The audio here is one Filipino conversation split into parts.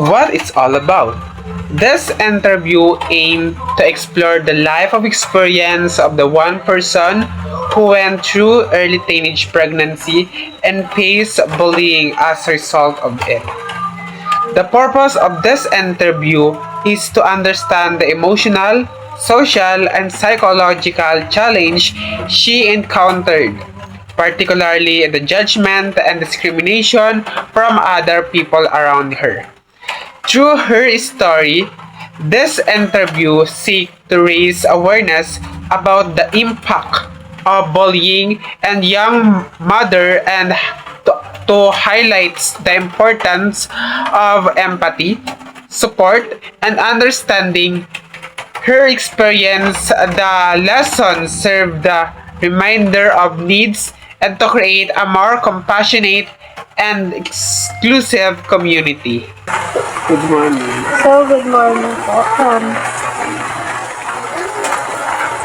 what it's all about. This interview aimed to explore the life of experience of the one person who went through early teenage pregnancy and faced bullying as a result of it. The purpose of this interview is to understand the emotional, social, and psychological challenge she encountered, particularly the judgment and discrimination from other people around her. Through her story, this interview seeks to raise awareness about the impact of bullying and young mother and to highlight the importance of empathy, support, and understanding. Her experience, the lessons serve the reminder of needs and to create a more compassionate and exclusive community. Good morning. Good morning po.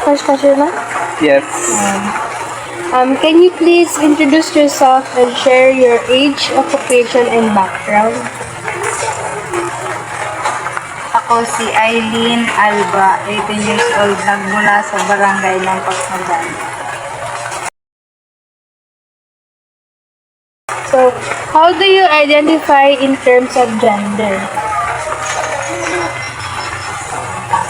First question na? Yes. Can you please introduce yourself and share your age, occupation, and background? Ako si Eileen Alba, 18 years old, nagmula sa barangay ng Pagsagan. So, how do you identify in terms of gender?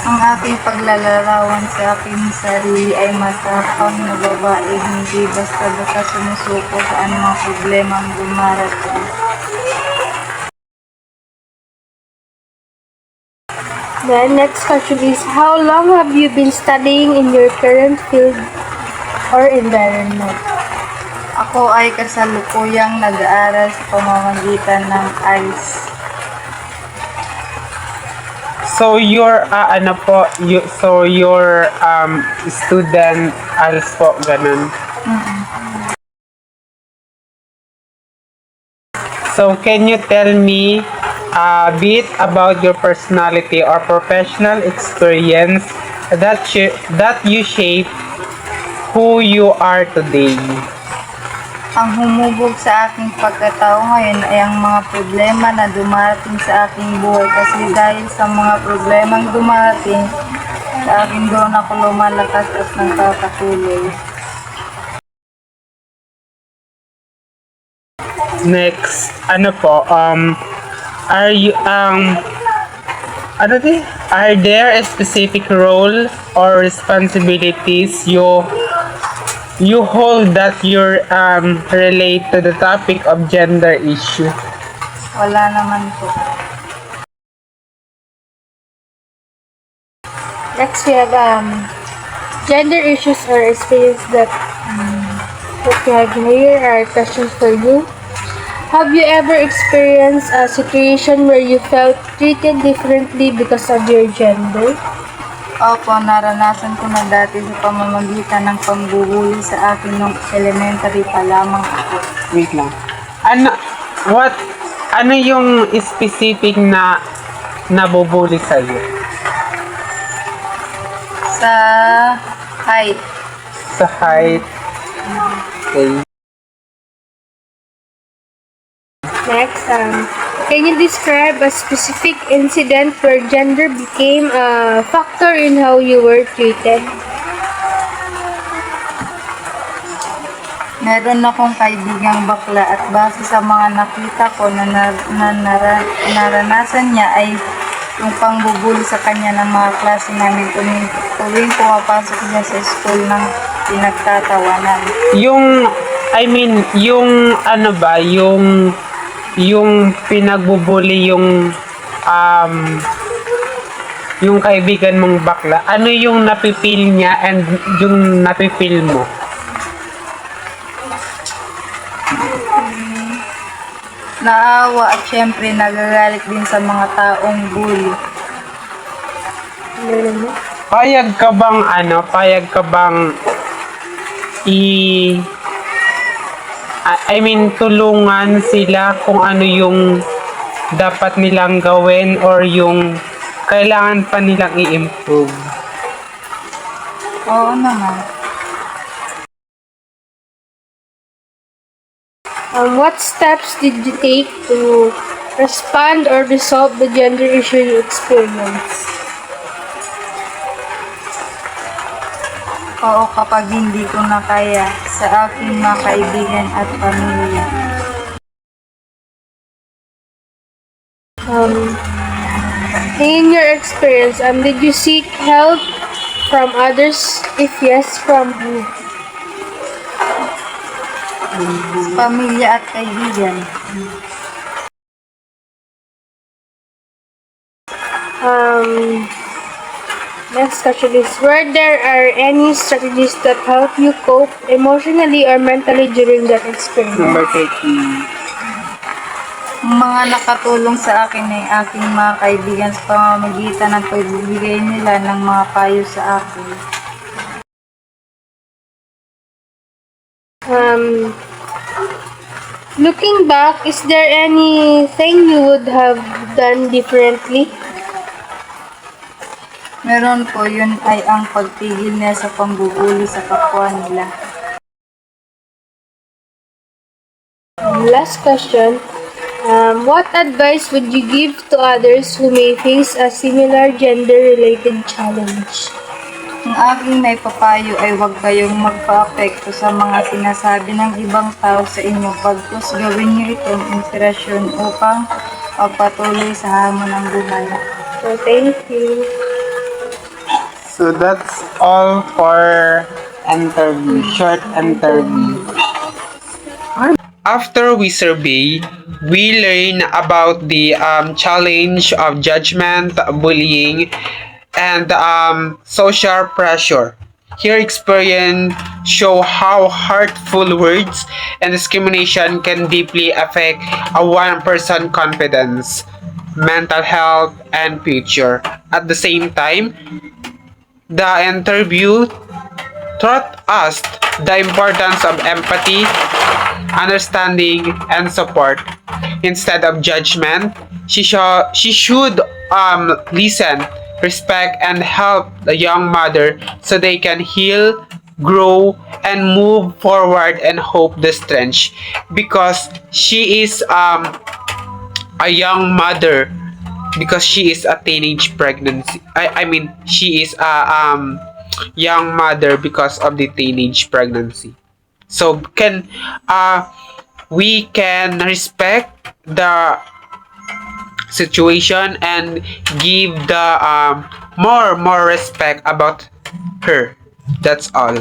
Ang aking paglalarawan sa aking sarili ay matapang na babae, hindi basta-basta sumusuko sa anumang problemang dumarating. The next question is, how long have you been studying in your current field or environment? Ako ay kasalukuyang nag-aaral sa pamamagitan ng ALS. So you're student ALS po ganun. So can you tell me a bit about your personality or professional experience that you shape who you are today? Ang humubog sa aking pagkatao ngayon ay ang mga problema na dumarating sa aking buhay kasi dahil sa mga problemang dumarating sa akin doon ako lumalakas at nagkakatuloy. Next, are there a specific role or responsibilities you hold that relate to the topic of gender issue? Wala naman po. Next, we have gender issues or experience that we have here are questions for you. Have you ever experienced a situation where you felt treated differently because of your gender? Opo, naranasan ko na dati sa pamamagitan ng pambubuli sa akin nung elementary pa lamang ako. Wait lang. Ano yung specific na nabubuli sa'yo? Sa height. Sa height? Okay. Next, can you describe a specific incident where gender became a factor in how you were treated? Meron akong kaibigang bakla at base sa mga nakita ko na naranasan niya ay yung pangbubuli sa kanya ng mga klase namin tuwing pumapasok niya sa school ng pinagtatawanan. Yung pinagbubuli yung kaibigan mong bakla, ano yung napipil niya and yung napipil mo? Naawa at syempre nagagalit din sa mga taong bully. Payag ka bang tulungan sila kung ano yung dapat nilang gawin or yung kailangan pa nilang i-improve? Oo naman. What steps did you take to respond or resolve the gender issue you experience? Oo, kapag hindi ko na kaya sa aking mga kaibigan at pamilya. In your experience, did you seek help from others? If yes, from who? Pamilya at kaibigan. Next question is, were there are any strategies that help you cope emotionally or mentally during that experience? Number 13. Mga nakatulong sa akin ay aking mga kaibigan sa pamamagitan ng pagbibigay nila ng mga payo sa akin. Looking back, is there anything you would have done differently? Meron po, yun ay ang pagtigil niya sa pambubuli sa kapwa nila. Last question. What advice would you give to others who may face a similar gender-related challenge? Ang aking may papayo ay huwag kayong magpa-apekto sa mga sinasabi ng ibang tao sa inyo. Pagkus gawin niyo itong inspirasyon upang magpatuloy sa hamon ng buhay. So, thank you. So that's all for interview, short interview. After we survey, we learn about the challenge of judgment, bullying, and social pressure. Here experience show how hurtful words and discrimination can deeply affect a one person confidence, mental health, and future. At the same time, the interview taught us the importance of empathy, understanding, and support. Instead of judgment, she should listen, respect, and help the young mother so they can heal, grow, and move forward and hope the strength. Because she is a young mother, because she is a teenage pregnancy. I mean, she is a young mother because of the teenage pregnancy. So we can respect the situation and give the more respect about her. That's all.